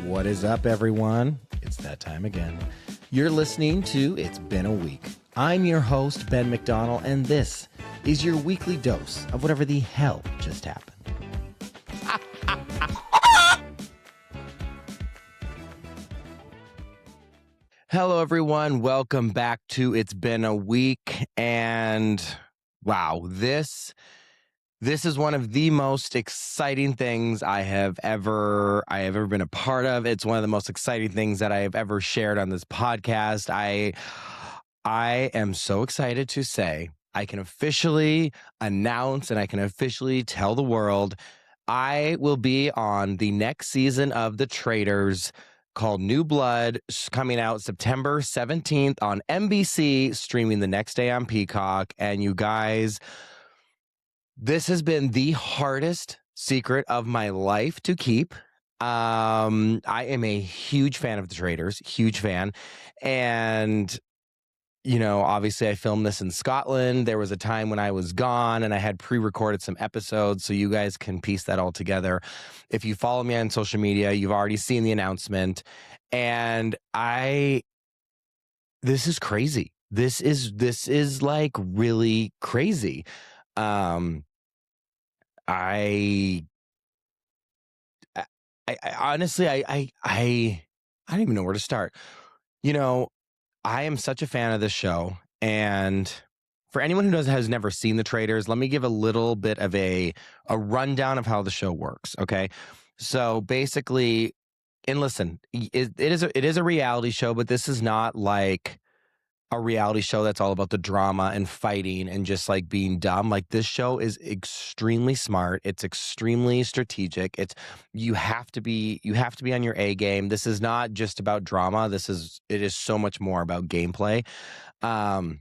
What is up, everyone? It's that time again. You're listening to It's Been a Week. I'm your host, Ben McDonald, and this is your weekly dose of whatever the hell just happened. Hello, everyone. Welcome back to It's Been a Week. And wow, this is one of the most exciting things I have ever been a part of. It's one of the most exciting things that I have ever shared on this podcast. I am so excited to say I can officially announce and I can officially tell the world I will be on the next season of The Traitors called New Blood, coming out September 17th on NBC, streaming the next day on Peacock. And you guys, this has been the hardest secret of my life to keep. I am a huge fan of The Traitors, huge fan. And, you know, obviously I filmed this in Scotland. There was a time when I was gone and I had pre-recorded some episodes, so you guys can piece that all together. If you follow me on social media, you've already seen the announcement. And this is crazy. This is like really crazy. I honestly, I don't even know where to start. You know, I am such a fan of this show, and for anyone who has never seen The Traitors, let me give a little bit of a rundown of how the show works. Okay, so basically, and listen, it is a reality show, but this is not like a reality show that's all about the drama and fighting and just like being dumb. Like, this show is extremely smart. It's extremely strategic. You have to be on your A game. This is not just about drama. It is so much more about gameplay. How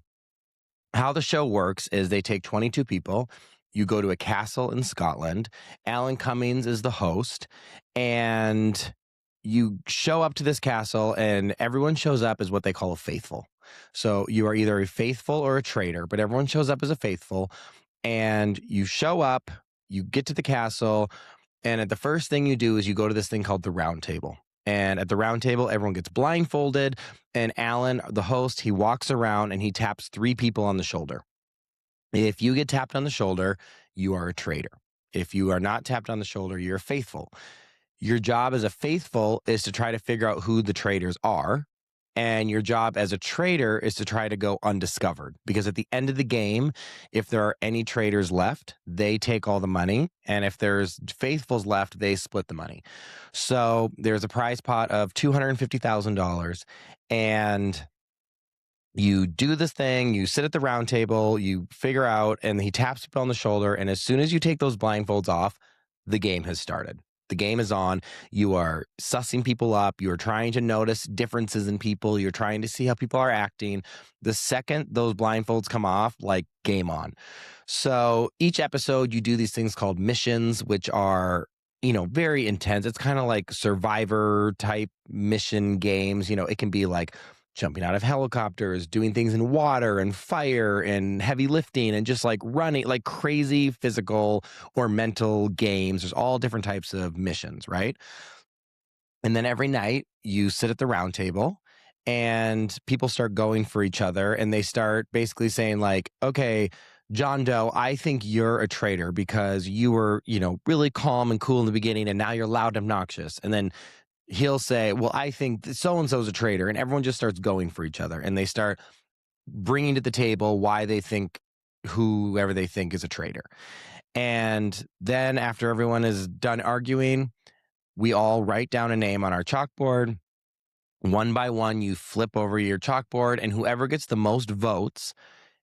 the show works is they take 22 people. You go to a castle in Scotland. Alan Cummings is the host, and you show up to this castle, and everyone shows up as what they call a faithful. So you are either a faithful or a traitor, but everyone shows up as a faithful, and you show up, you get to the castle, and the first thing you do is you go to this thing called the round table. And at the round table, everyone gets blindfolded, and Alan, the host, he walks around and he taps 3 people on the shoulder. If you get tapped on the shoulder, you are a traitor. If you are not tapped on the shoulder, you're a faithful. Your job as a faithful is to try to figure out who the traitors are. And your job as a traitor is to try to go undiscovered. Because at the end of the game, if there are any traitors left, they take all the money. And if there's faithfuls left, they split the money. So there's a prize pot of $250,000. And you do this thing, you sit at the round table, you figure out, and he taps people on the shoulder. And as soon as you take those blindfolds off, the game has started. The game is on. You are sussing people up. You're trying to notice differences in people. You're trying to see how people are acting. The second those blindfolds come off, like, game on. So each episode, you do these things called missions, which are, you know, very intense. It's kind of like Survivor type mission games. You know, it can be like jumping out of helicopters, doing things in water and fire and heavy lifting and just like running, like crazy physical or mental games. There's all different types of missions, right? And then every night you sit at the round table and people start going for each other, and they start basically saying like, okay, John Doe, I think you're a traitor because you were, you know, really calm and cool in the beginning, and now you're loud and obnoxious. And then he'll say, well, I think so-and-so's a traitor, and everyone just starts going for each other, and they start bringing to the table why they think whoever they think is a traitor. And then after everyone is done arguing, we all write down a name on our chalkboard. One by one, you flip over your chalkboard, and whoever gets the most votes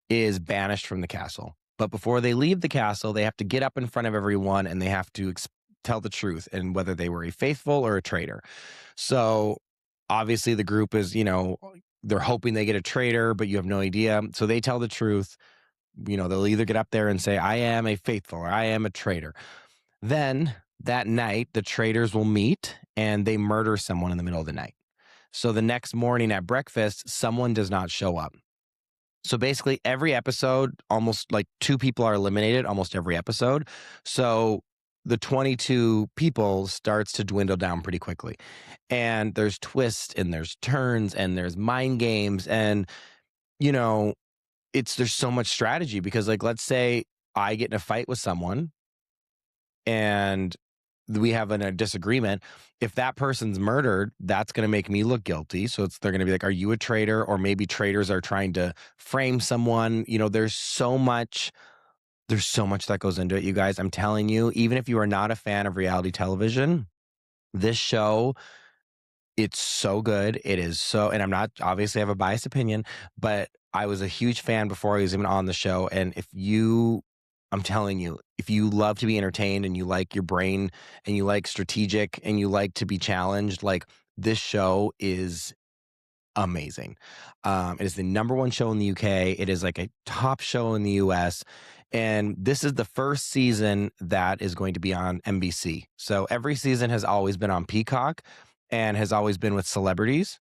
is banished from the castle. But before they leave the castle, they have to get up in front of everyone, and they have to tell the truth and whether they were a faithful or a traitor. So obviously the group is, you know, they're hoping they get a traitor, but you have no idea. So they tell the truth. You know, they'll either get up there and say, I am a faithful or I am a traitor. Then that night, the traitors will meet and they murder someone in the middle of the night. So the next morning at breakfast, someone does not show up. So basically every episode, almost like 2 people are eliminated almost every episode. So the 22 people starts to dwindle down pretty quickly. And there's twists and there's turns and there's mind games and you know, there's so much strategy because like let's say I get in a fight with someone and we have a disagreement. If that person's murdered, that's going to make me look guilty. So they're going to be like, "Are you a traitor?" Or maybe traitors are trying to frame someone. There's so much. There's so much that goes into it, you guys. I'm telling you, even if you are not a fan of reality television, this show, it's so good. It is so, and I'm not obviously I have a biased opinion, but I was a huge fan before I was even on the show. And I'm telling you, if you love to be entertained and you like your brain and you like strategic and you like to be challenged, like this show is amazing. It is the number one show in the UK. It is like a top show in the US. And this is the first season that is going to be on NBC. So every season has always been on Peacock and has always been with celebrities.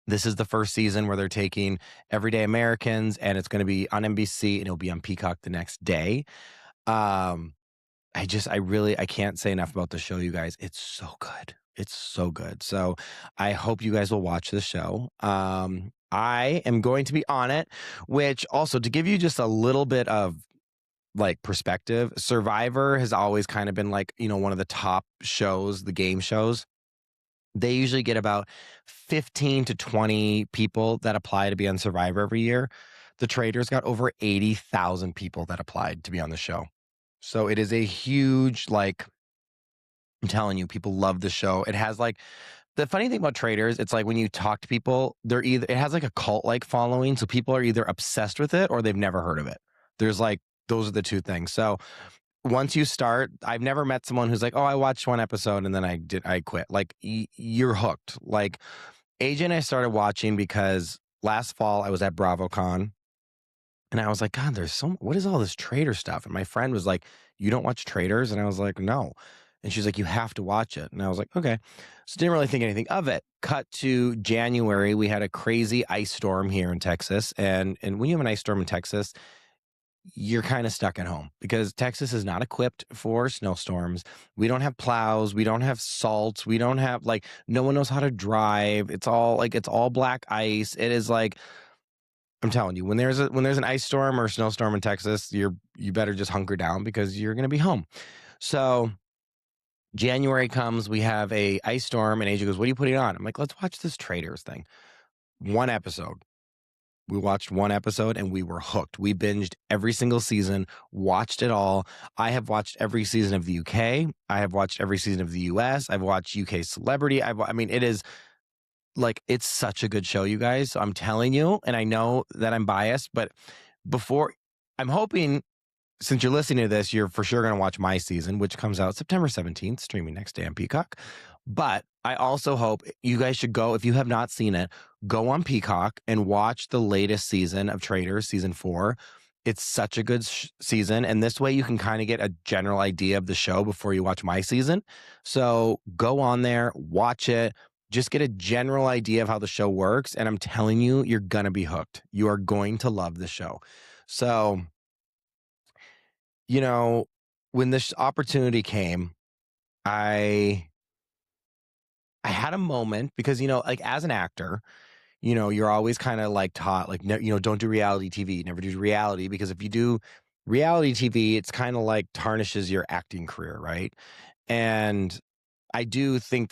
This is the first season where they're taking everyday Americans and it's going to be on NBC and it'll be on Peacock the next day. Um, I can't say enough about the show, you guys. It's so good. It's so good. So I hope you guys will watch the show. I am going to be on it, which also to give you just a little bit of like perspective, Survivor has always kind of been like, one of the top shows, the game shows. They usually get about 15 to 20 people that apply to be on Survivor every year. The Traitors got over 80,000 people that applied to be on the show. So it is a huge, like, I'm telling you, people love the show. It has like, the funny thing about Traitors, it's like when you talk to people, it has like a cult like following. So people are either obsessed with it or they've never heard of it. There's like, those are the two things. So once you start, I've never met someone who's like, "Oh, I watched one episode and then I quit." Like you're hooked. Like AJ and I started watching because last fall I was at BravoCon and I was like, "God, what is all this Traitor stuff?" And my friend was like, "You don't watch Traitors?" And I was like, "No." And she's like, "You have to watch it." And I was like, "Okay." So didn't really think anything of it. Cut to January, we had a crazy ice storm here in Texas, and when you have an ice storm in Texas, you're kind of stuck at home because Texas is not equipped for snowstorms. We don't have plows. We don't have salts. We don't have no one knows how to drive. It's all black ice. It is like, I'm telling you, when there's an ice storm or snowstorm in Texas, you better just hunker down because you're going to be home. So January comes, we have a ice storm and AJ goes, "What are you putting on?" I'm like, "Let's watch this Traitors thing." One episode. We watched one episode and we were hooked. We binged every single season, watched it all. I have watched every season of the UK. I have watched every season of the US. I've watched UK Celebrity. It is like, it's such a good show, you guys. So I'm telling you, and I know that I'm biased, but I'm hoping since you're listening to this, you're for sure going to watch my season, which comes out September 17th, streaming next day on Peacock. But I also hope you guys should go, if you have not seen it, go on Peacock and watch the latest season of Traitors, season 4. It's such a good season. And this way you can kind of get a general idea of the show before you watch my season. So go on there, watch it, just get a general idea of how the show works. And I'm telling you, you're going to be hooked. You are going to love the show. So, when this opportunity came, I had a moment because, like as an actor, you're always kind of like taught, like, don't do reality TV, never do reality, because if you do reality TV, it's kind of like tarnishes your acting career, right? And I do think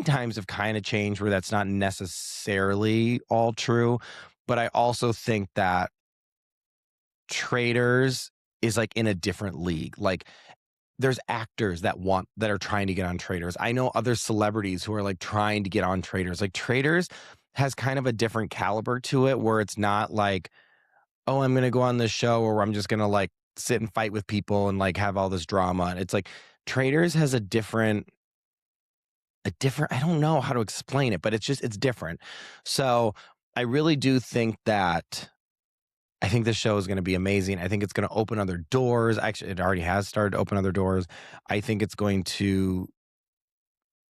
times have kind of changed where that's not necessarily all true, but I also think that Traitors is like in a different league. Like there's actors that are trying to get on Traitors. I know other celebrities who are like trying to get on Traitors. Like Traitors has kind of a different caliber to it where it's not like, "Oh, I'm going to go on this show or I'm just going to like sit and fight with people and like have all this drama." And it's like Traitors has a different, I don't know how to explain it, but it's different. So I really do think that I think this show is going to be amazing. I think it's going to open other doors. Actually, it already has started to open other doors. I think it's going to,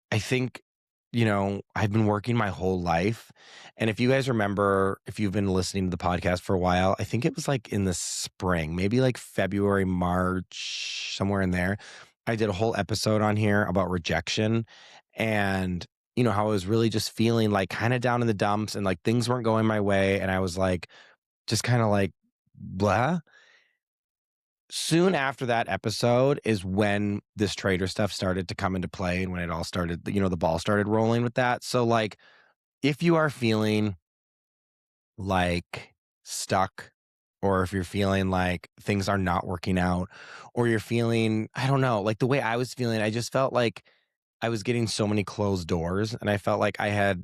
I think, I've been working my whole life. And if you guys remember, if you've been listening to the podcast for a while, I think it was like in the spring, maybe like February, March, somewhere in there. I did a whole episode on here about rejection and, how I was really just feeling like kind of down in the dumps and like things weren't going my way. And I was like, just kind of like, blah. Soon after that episode is when this traitor stuff started to come into play and when it all started, the ball started rolling with that. So, like, if you are feeling like stuck, or if you're feeling like things are not working out, or you're feeling, I don't know, like the way I was feeling, I just felt like I was getting so many closed doors and I felt like I had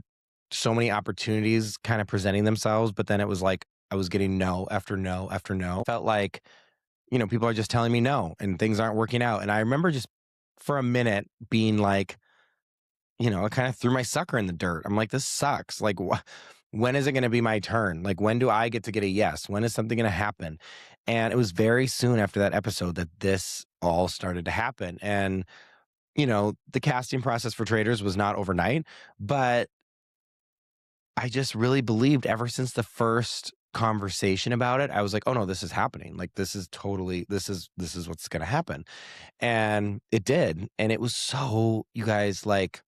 so many opportunities kind of presenting themselves, but then it was like I was getting no after no after no. Felt like people are just telling me no and things aren't working out. And I remember just for a minute being like, I kind of threw my sucker in the dirt. I'm like, this sucks. Like, when is it going to be my turn? Like, when do I get to get a yes? When is something going to happen? And it was very soon after that episode that this all started to happen. And, the casting process for Traitors was not overnight, but I just really believed ever since the first conversation about it, I was like, oh no, this is happening. Like this is what's going to happen. And it did. And it was so, you guys, like,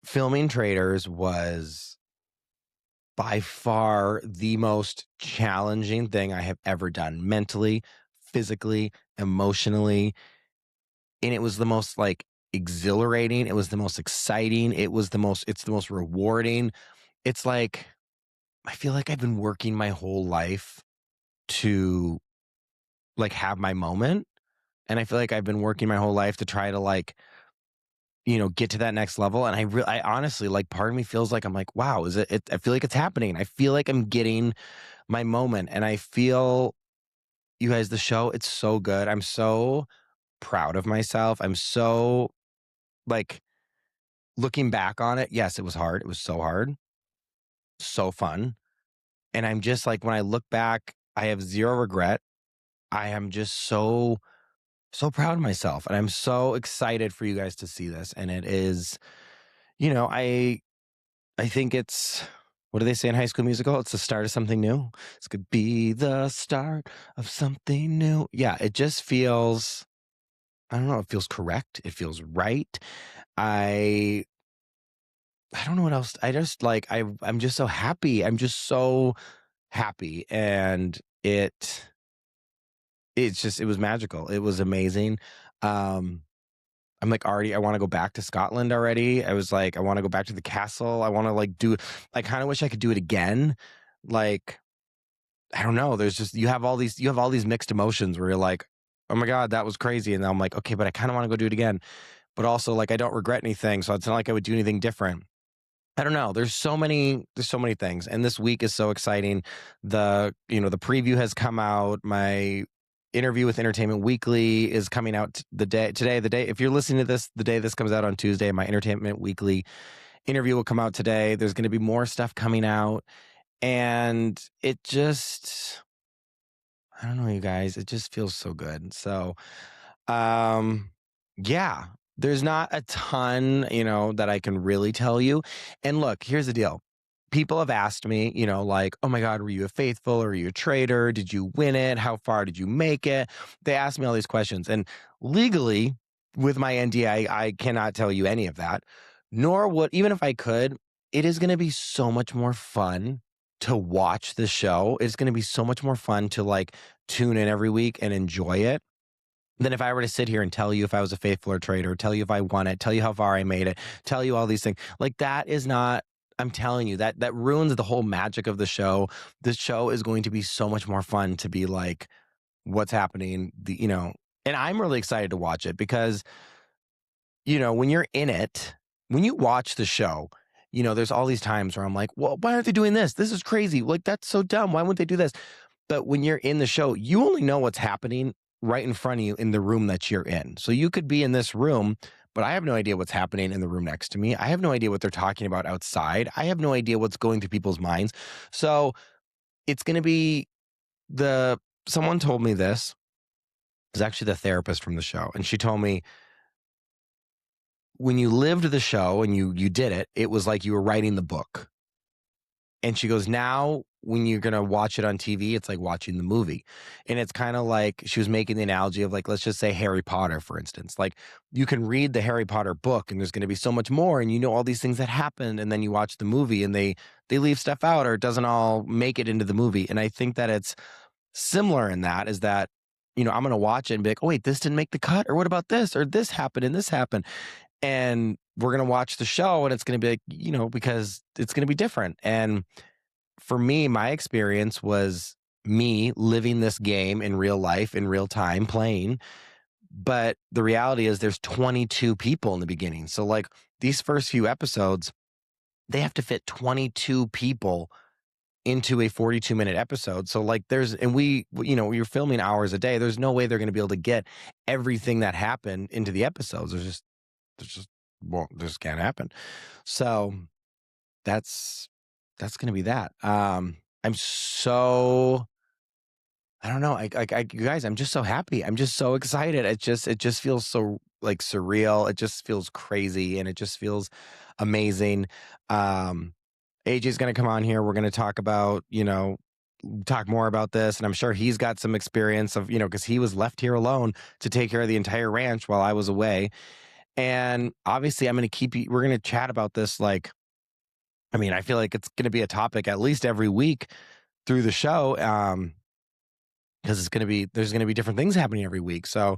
filming Traitors was by far the most challenging thing I have ever done mentally, physically, emotionally. And it was the most like exhilarating. It was the most exciting. It's the most rewarding. It's like, I feel like I've been working my whole life to like have my moment. And I feel like I've been working my whole life to try to like, get to that next level. And I honestly, like, part of me feels like I'm like, wow, I feel like it's happening. I feel like I'm getting my moment. And I feel, you guys, the show, it's so good. I'm so proud of myself. I'm so like looking back on it. Yes, it was hard. It was so hard, so fun. And I'm just like, when I look back, I have zero regret. I am just so proud of myself and I'm so excited for you guys to see this. And it is, I think it's, what do they say in High School Musical? It's the start of something new. This could be the start of something new. Yeah, it just feels, I don't know, it feels correct. It feels right. I don't know what else. I just like I'm just so happy. I'm just so happy and it was magical. It was amazing. Um I'm like already I want to go back to Scotland already. I was like I want to go back to the castle. I want to like do I kind of wish I could do it again. Like I don't know, there's just you have all these mixed emotions where you're like, "Oh my god, that was crazy." And then I'm like, "Okay, but I kind of want to go do it again." But also like I don't regret anything, so it's not like I would do anything different. I don't know. There's so many things. And this week is so exciting. The preview has come out. My interview with Entertainment Weekly is coming out the day if you're listening to this, the day this comes out on Tuesday, my Entertainment Weekly interview will come out today. There's going to be more stuff coming out and it just I don't know, you guys, it just feels so good. So, um, yeah, there's not a ton, that I can really tell you. And look, here's the deal. People have asked me, like, oh my God, were you a faithful or were you a traitor? Did you win it? How far did you make it? They ask me all these questions. And legally, with my NDA, I cannot tell you any of that. Nor would, even if I could, it is going to be so much more fun to watch the show. It's going to be so much more fun to like tune in every week and enjoy it than if I were to sit here and tell you if I was a faithful or traitor, tell you if I won it, tell you how far I made it, tell you all these things. Like that is not, I'm telling you, that ruins the whole magic of the show. The show is going to be so much more fun to be like, what's happening, and I'm really excited to watch it because, when you're in it, when you watch the show, there's all these times where I'm like, well, why aren't they doing this? This is crazy. Like, that's so dumb. Why wouldn't they do this? But when you're in the show, you only know what's happening right in front of you in the room that you're in. So you could be in this room, but I have no idea what's happening in the room next to me. I have no idea what they're talking about outside. I have no idea what's going through people's minds. So it's going to be someone told me this. It was actually the therapist from the show. And she told me, when you lived the show and you did it, it was like you were writing the book. And she goes, now when you're going to watch it on TV, it's like watching the movie. And it's kind of like, she was making the analogy of like, let's just say Harry Potter, for instance. Like you can read the Harry Potter book and there's going to be so much more and you know all these things that happened, and then you watch the movie and they leave stuff out or it doesn't all make it into the movie. And I think that it's similar in that, is that, I'm going to watch it and be like, oh wait, this didn't make the cut, or what about this, or this happened and this happened. And we're going to watch the show and it's going to be like, because it's going to be different. And for me, my experience was me living this game in real life, in real time, playing. But the reality is there's 22 people in the beginning. So like these first few episodes, they have to fit 22 people into a 42-minute episode. So like you're filming hours a day. There's no way they're going to be able to get everything that happened into the episodes. This can't happen. So that's going to be that. I'm so, I don't know. You guys, I'm just so happy. I'm just so excited. It just feels so like surreal. It just feels crazy and it just feels amazing. AJ's going to come on here. We're going to talk about, talk more about this. And I'm sure he's got some experience of, because he was left here alone to take care of the entire ranch while I was away. And obviously we're going to chat about this. Like, I feel like it's going to be a topic at least every week through the show. Because there's going to be different things happening every week. So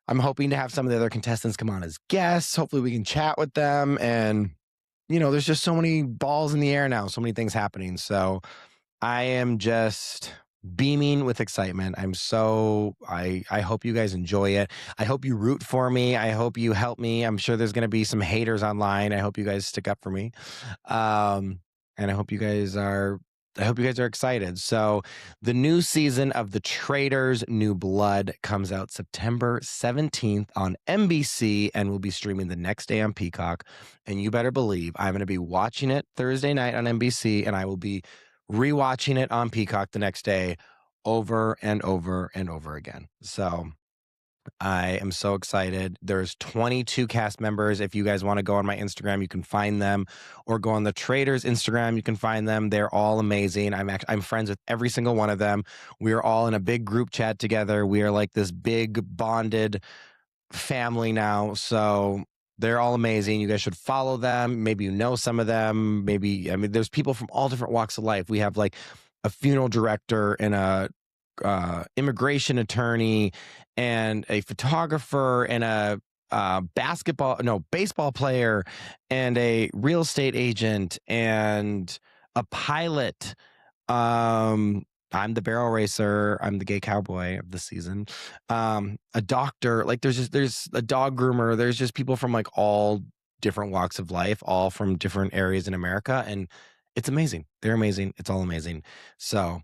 I'm hoping to have some of the other contestants come on as guests. Hopefully we can chat with them. And, there's just so many balls in the air now, so many things happening. So I am just beaming with excitement. I hope you guys enjoy it. I hope you root for me. I hope you help me. I'm sure there's going to be some haters online. I hope you guys stick up for me. And I hope you guys are excited. So the new season of The Traitors New Blood comes out September 17th on NBC and will be streaming the next day on Peacock. And you better believe I'm going to be watching it Thursday night on NBC, and I will be rewatching it on Peacock the next day over and over and over again. So I am so excited. There's 22 cast members. If you guys want to go on my Instagram, you can find them, or go on the Traitors Instagram, you can find them. They're all amazing. I'm friends with every single one of them. We are all in a big group chat together. We are like this big bonded family now. So they're all amazing. You guys should follow them. Maybe you know some of them. There's people from all different walks of life. We have like a funeral director and a immigration attorney and a photographer and a baseball player and a real estate agent and a pilot. I'm the barrel racer. I'm the gay cowboy of the season. A doctor. Like there's a dog groomer. There's just people from like all different walks of life, all from different areas in America. And it's amazing. They're amazing. It's all amazing. So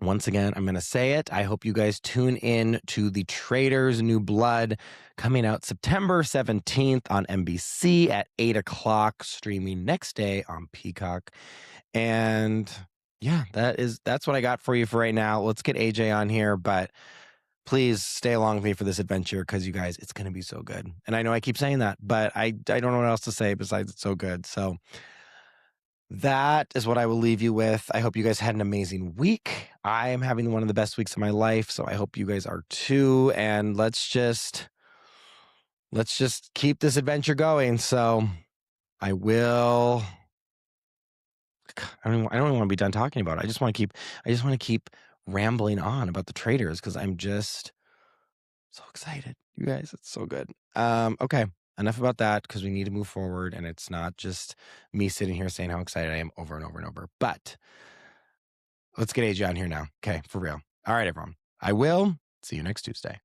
once again, I'm going to say it. I hope you guys tune in to The Traitors New Blood, coming out September 17th on NBC at 8 o'clock, streaming next day on Peacock. And yeah, that's what I got for you for right now. Let's get AJ on here, but please stay along with me for this adventure, because you guys, it's going to be so good. And I know I keep saying that, but I don't know what else to say besides it's so good. So that is what I will leave you with. I hope you guys had an amazing week. I am having one of the best weeks of my life, so I hope you guys are too. And let's just keep this adventure going. So I don't even want to be done talking about it. I just want to keep rambling on about the Traitors, because I'm just so excited. You guys, it's so good. Okay. Enough about that, because we need to move forward, and it's not just me sitting here saying how excited I am over and over and over. But let's get AJ on here now. Okay, for real. All right, everyone. I will see you next Tuesday.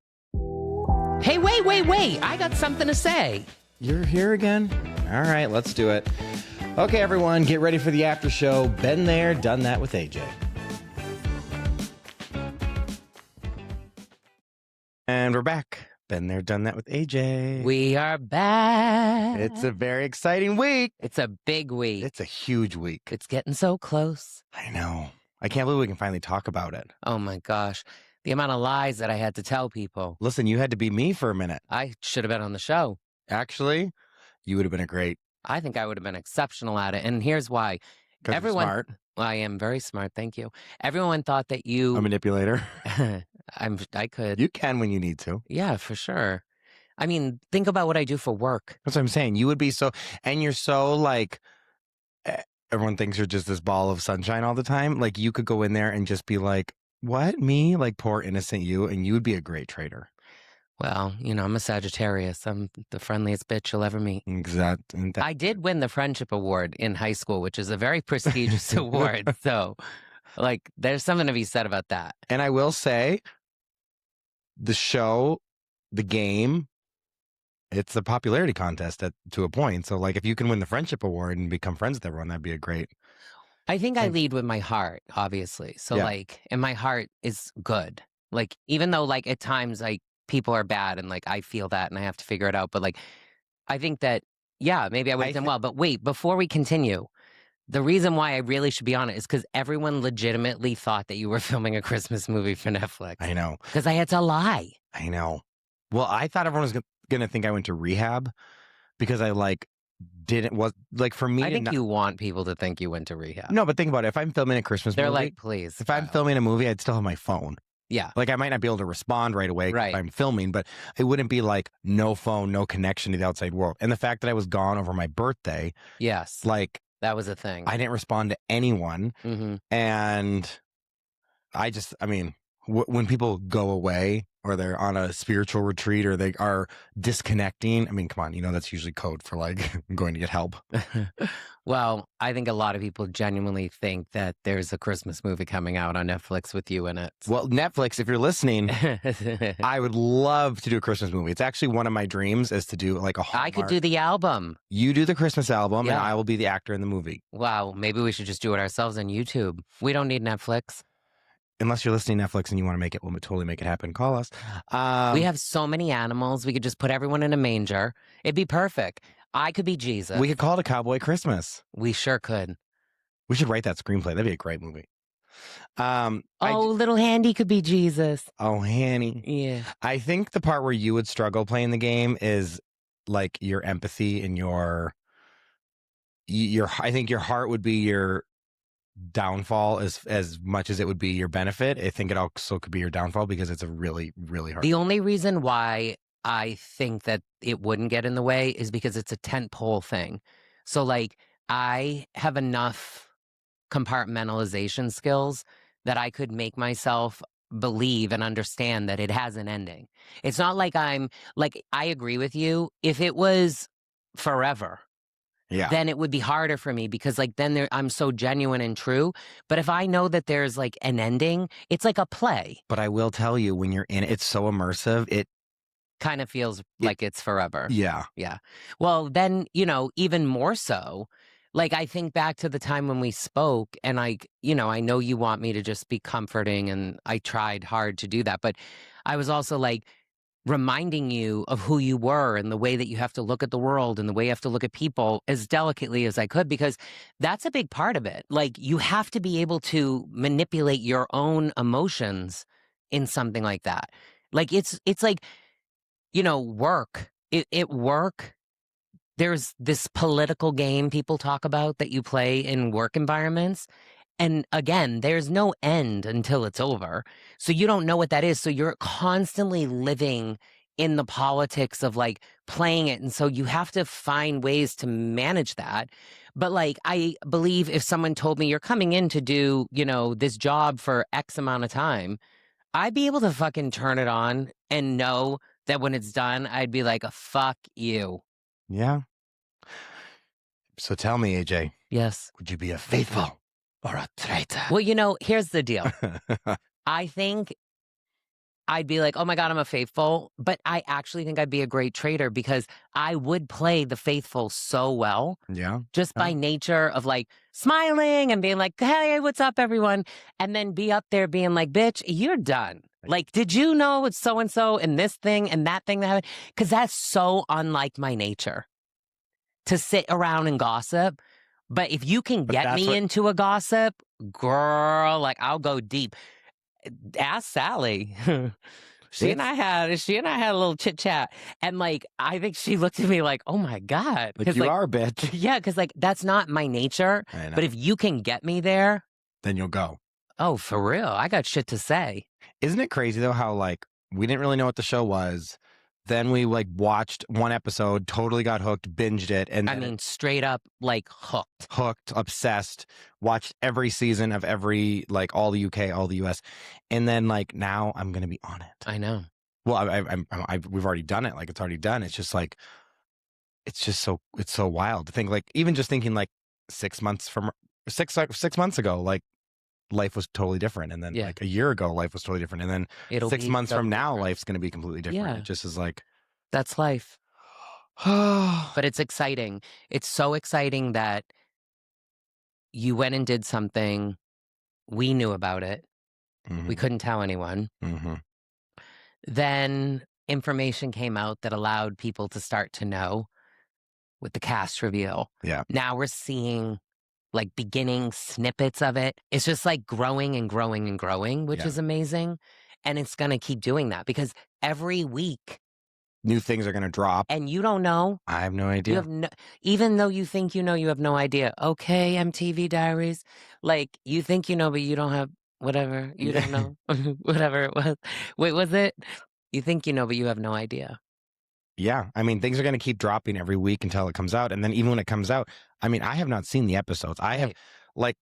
Hey, wait. I got something to say. You're here again? All right, let's do it. Okay, everyone, get ready for the after show. Been there, done that with AJ. And we're back. Been there, done that with AJ. We are back. It's a very exciting week. It's a big week. It's a huge week. It's getting so close. I know. I can't believe we can finally talk about it. Oh my gosh. The amount of lies that I had to tell people. Listen, you had to be me for a minute. I should have been on the show. Actually, you would have been a great. I think I would have been exceptional at it. And here's why. 'Cause you're smart. Well, I am very smart. Thank you. Everyone thought that A you, manipulator. I could. You can when you need to. Yeah, for sure. I mean, think about what I do for work. That's what I'm saying. You would be so, and you're so like, eh, everyone thinks you're just this ball of sunshine all the time. Like you could go in there and just be like, what, me? Like poor innocent you, and you would be a great traitor. Well, I'm a Sagittarius. I'm the friendliest bitch you'll ever meet. Exactly. I did win the Friendship Award in high school, which is a very prestigious award. So, like, there's something to be said about that. And I will say, the show, the game, it's a popularity contest to a point. So, like, if you can win the Friendship Award and become friends with everyone, that'd be a great. I think I lead with my heart, obviously. So, Yeah. like, and my heart is good. Like, even though, like, at times, like, people are bad and, like, I feel that and I have to figure it out. But, like, I think that, yeah, maybe I would have done well. But wait, before we continue, the reason why I really should be on it is because everyone legitimately thought that you were filming a Christmas movie for Netflix. I know. Because I had to lie. I know. Well, I thought everyone was going to think I went to rehab because I, like, for me. I think you want people to think you went to rehab. No, but think about it. If I'm filming a Christmas movie. They're like, please. If I'm filming a movie, I'd still have my phone. Yeah. Like, I might not be able to respond right away if I'm filming, but it wouldn't be like no phone, no connection to the outside world. And the fact that I was gone over my birthday. Yes. Like. That was a thing. I didn't respond to anyone. Mm-hmm. And when people go away or they're on a spiritual retreat or they are disconnecting, I mean, come on, that's usually code for like going to get help. Well, I think a lot of people genuinely think that there's a Christmas movie coming out on Netflix with you in it. Well, Netflix, if you're listening, I would love to do a Christmas movie. It's actually one of my dreams is to do like a Hallmark. I could do the album. You do the Christmas album and I will be the actor in the movie. Wow, maybe we should just do it ourselves on YouTube. We don't need Netflix. Unless you're listening to Netflix and you want to make it, we'll totally make it happen. Call us. We have so many animals. We could just put everyone in a manger. It'd be perfect. I could be Jesus. We could call it a Cowboy Christmas. We sure could. We should write that screenplay. That'd be a great movie. Little Handy could be Jesus. Oh, Hanny. Yeah. I think the part where you would struggle playing the game is like your empathy and your I think your heart would be your downfall as much as it would be your benefit. I think it also could be your downfall because it's a really, really hard. The only reason why I think that it wouldn't get in the way is because it's a tentpole thing. So, like, I have enough compartmentalization skills that I could make myself believe and understand that it has an ending. It's not like I agree with you. If it was forever, then it would be harder for me because like then I'm so genuine and true. But if I know that there's like an ending, it's like a play. But I will tell you, when you're in it, it's so immersive. It kind of feels like it's forever. Yeah. Yeah. Well, then, even more so, like I think back to the time when we spoke and I know you want me to just be comforting and I tried hard to do that. But I was also like, reminding you of who you were and the way that you have to look at the world and the way you have to look at people as delicately as I could, because that's a big part of it. Like you have to be able to manipulate your own emotions in something like that. Like it's like, work. At work, there's this political game people talk about that you play in work environments. And again, there's no end until it's over. So you don't know what that is. So you're constantly living in the politics of like playing it. And so you have to find ways to manage that. But like, I believe if someone told me you're coming in to do, this job for X amount of time, I'd be able to fucking turn it on and know that when it's done, I'd be like, fuck you. Yeah. So tell me, AJ. Yes. Would you be a faithful or a traitor? Well, here's the deal. I think I'd be like, oh my God, I'm a faithful. But I actually think I'd be a great traitor because I would play the faithful so well. Yeah. Just by nature of like smiling and being like, hey, what's up, everyone? And then be up there being like, bitch, you're done. Like, did you know it's so-and-so and this thing and that thing that happened? Because that's so unlike my nature to sit around and gossip. But if you can get me into a gossip, girl, like I'll go deep. Ask Sally. she and I had a little chit chat, and like I think she looked at me like, "Oh my god," Like you are a bitch. yeah, because like that's not my nature. I know. But if you can get me there, Then you'll go. oh for real, I got shit to say. Isn't it crazy though how like we didn't really know what the show was. Then we like watched one episode, totally got hooked, binged it, and I then mean, straight up like hooked. hooked, obsessed, watched every season of every like all the UK, all the US, and then like now I'm gonna be on it. I know. Well, we've already done it. Like it's already done. It's just like it's so wild to think. Like even just thinking like 6 months ago, like life was totally different, and then Yeah. like a year ago, life was totally different, and then It'll 6 be months so from now, different. life's gonna be completely different. Yeah. It just is like, That's life. But it's exciting. It's so exciting that you went and did something. We knew about it. We couldn't tell anyone. Mm-hmm. Then information came out that allowed people to start to know with the cast reveal. Yeah. Now we're seeing like beginning snippets of it. It's just like growing and growing and growing, which Yeah. is amazing. And it's going to keep doing that because every week New things are gonna drop. and you don't know. I have no You idea. have no, even though you think you know, you have no idea. Okay, MTV Diaries. Like you think you know, but you don't have whatever. You don't know. Whatever it was. Wait, was it? You think you know, but you have no idea. Yeah, I mean, things are going to keep dropping every week until it comes out, and then even when it comes out, I mean, I have not seen the episodes. I have, Right. like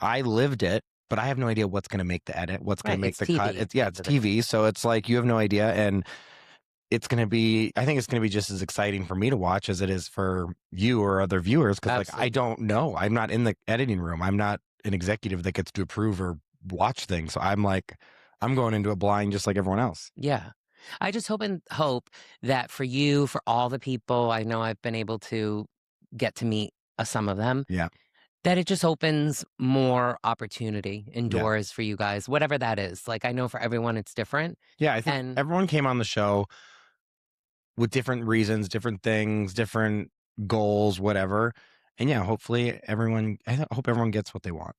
I lived it, but I have no idea what's going to make the edit, what's going Right, to make it's the cut. TV. It's it's TV, so it's like you have no idea, and it's going to be. I think it's going to be just as exciting for me to watch as it is for you or other viewers, because like I Absolutely. don't know. I'm not in the editing room. I'm not an executive that gets to approve or watch things. So I'm like, I'm going into it blind, just like everyone else. Yeah. I just hope that for you, for all the people, I know I've been able to get to meet some of them. Yeah. That it just opens more opportunity and Yeah. doors for you guys, whatever that is. Like I know for everyone it's different. Yeah, I think And everyone came on the show with different reasons, different things, different goals, whatever. And yeah, hopefully I hope everyone gets what they want.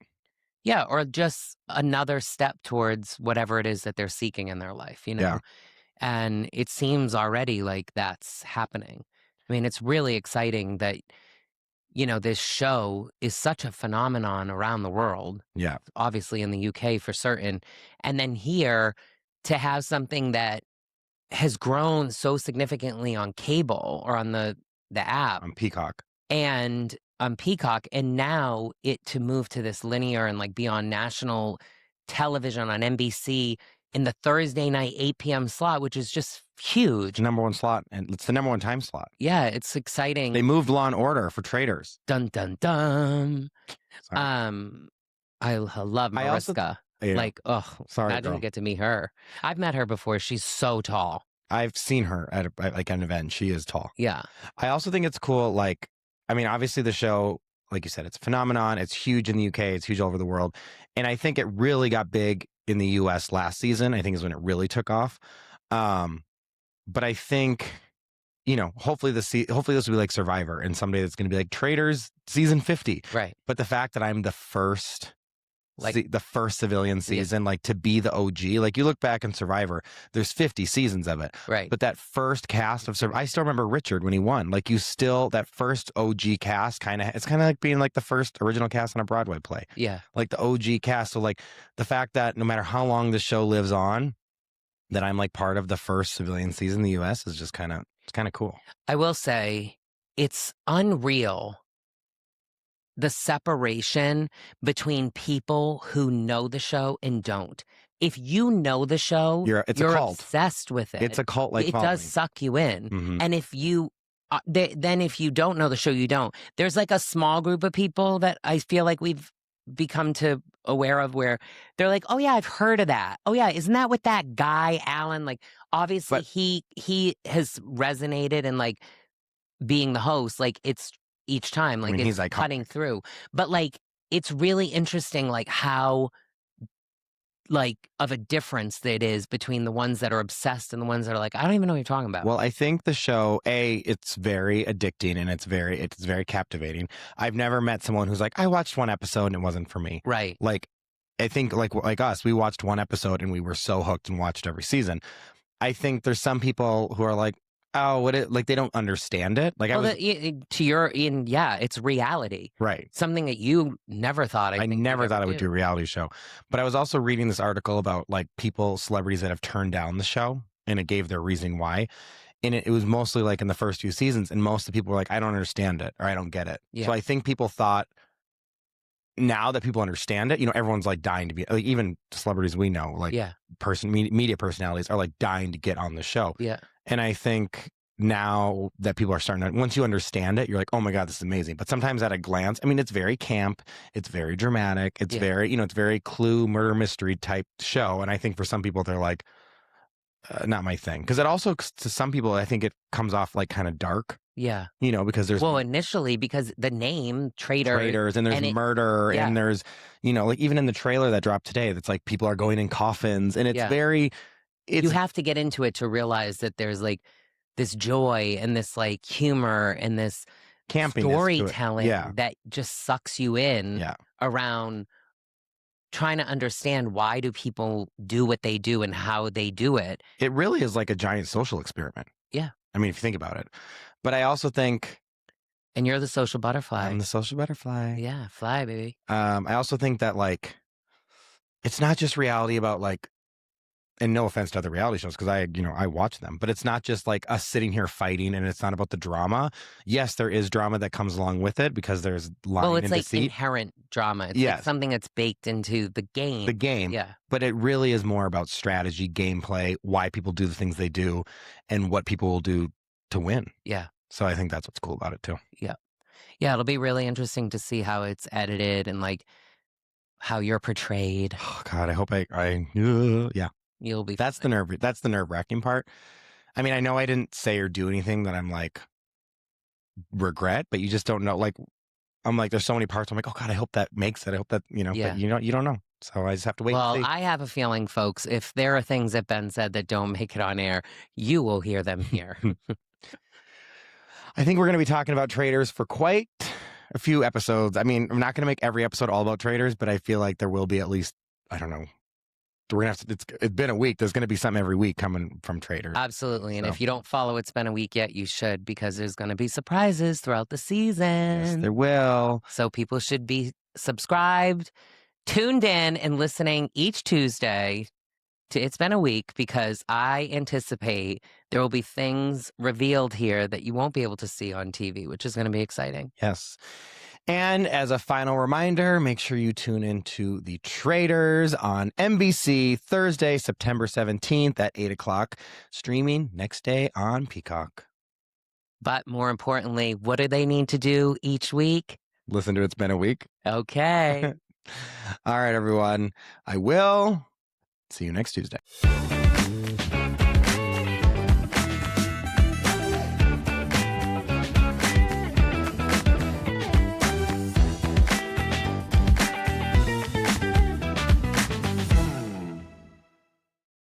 yeah, or just another step towards whatever it is that they're seeking in their life, you know? Yeah. And it seems already like that's happening. I mean, it's really exciting that, you know, this show is such a phenomenon around the world. Yeah. Obviously in the UK for certain. And then here to have something that has grown so significantly on cable or on the app On Peacock. and on Peacock, and now it to move to this linear and like be on national television on NBC in the Thursday night 8 p.m. slot, which is just huge. The number one slot, and it's the number one time slot. Yeah, it's exciting. They moved Law and Order for Traitors. Dun dun dun. Sorry. I love Mariska. Like, oh, sorry, imagine girl. to get to meet her. I've met her before. She's so tall. I've seen her at like an event. She is tall. Yeah. I also think it's cool. Like, I mean, obviously the show, like you said, it's a phenomenon. It's huge in the UK. It's huge all over the world. And I think it really got big in the US last season. I think is when it really took off. But I think, you know, hopefully this will be like Survivor, and someday it's going to be like Traitors season 50. Right. But the fact that I'm the first, Like the first civilian season, like to be the OG, like you look back in Survivor, there's 50 seasons of it. right. But that first cast of Survivor, I still remember Richard when he won. Like that first OG cast it's kind of like being like the first original cast on a Broadway play. Yeah. Like the OG cast. So like the fact that no matter how long the show lives on, that I'm like part of the first civilian season in the US is just kind of cool. I will say it's unreal the separation between people who know the show and don't. If you know the show, It's you're a cult. obsessed with it. It's a cult like it following. does suck you in. Mhm. And if you then if you don't know the show, you don't. There's like a small group of people that I feel like we've become to aware of where they're like, oh yeah, I've heard of that. Oh yeah, isn't that with that guy Alan? Like obviously But- he has resonated and like being the host, like it's each time, like I mean, it's he's iconic. cutting through. But like it's really interesting, like how like of a difference that it is between the ones that are obsessed and the ones that are like, I don't even know what you're talking about. Well, I think the show, it's very addicting and it's very captivating. I've never met someone who's like, I watched one episode and it wasn't for me. right. Like I think like us, we watched one episode and we were so hooked and watched every season. I think there's some people who are like, oh, like they don't understand it. Like well, it's reality. Right. Something that you never thought. I think never thought I would do a reality show, but I was also reading this article about like celebrities that have turned down the show, and it gave their reason why. And it was mostly like in the first few seasons, and most of the people were like, I don't understand it, or I don't get it. Yeah. So I think people thought, now that people understand it, everyone's like dying to be, like, even celebrities we know, like media personalities are like dying to get on the show. Yeah. And I think now that people are starting to, once you understand it, you're like, oh my God, this is amazing. But sometimes at a glance, I mean, it's very camp, it's very dramatic, it's very, it's very Clue murder mystery type show. And I think for some people, they're like, not my thing. Because it also, to some people, I think it comes off like kind of dark. Yeah. Because there's... Well, initially, because the name, Traitors, and there's murder, and there's, like even in the trailer that dropped today, that's like people are going in coffins, and it's very... You have to get into it to realize that there's like this joy and this like humor and this campiness storytelling that just sucks you in around trying to understand why do people do what they do and how they do it. It really is like a giant social experiment. Yeah. I mean, if you think about it. But I also think... And you're the social butterfly. I'm the social butterfly. Yeah, fly, baby. I also think that, like, it's not just reality about, like... And no offense to other reality shows, because I watch them, but it's not just like us sitting here fighting, and it's not about the drama. Yes, there is drama that comes along with it, because there's lying and deceit. Inherent drama. It's like something that's baked into the game. The game. Yeah. But it really is more about strategy, gameplay, why people do the things they do, and what people will do to win. Yeah. So I think that's what's cool about it too. Yeah. Yeah, it'll be really interesting to see how it's edited and like how you're portrayed. Oh God, I hope yeah. You'll be... That's the nerve-wracking part. I mean, I know I didn't say or do anything that I'm like regret, but you just don't know. Like, I'm like, there's so many parts. I'm like, oh God, I hope that makes it. I hope that, but you don't know. So I just have to wait and see. Well, I have a feeling, folks, if there are things that Ben said that don't make it on air, you will hear them here. I think we're going to be talking about Traitors for quite a few episodes. I mean, I'm not going to make every episode all about Traitors, but I feel like there will be at least, I don't know, we're gonna have to... It's been a week. There's gonna be something every week coming from Traitors. Absolutely. And if you don't follow It's Been a Week yet, you should, because there's gonna be surprises throughout the season. Yes, there will. So people should be subscribed, tuned in, and listening each Tuesday to It's Been a Week, because I anticipate there will be things revealed here that you won't be able to see on TV, which is going to be exciting. Yes. And as a final reminder, make sure you tune into The Traitors on NBC Thursday, September 17th at 8 o'clock, streaming next day on Peacock. But more importantly, what do they need to do each week? Listen to It's Been a Week. Okay. All right, everyone. I will see you next Tuesday.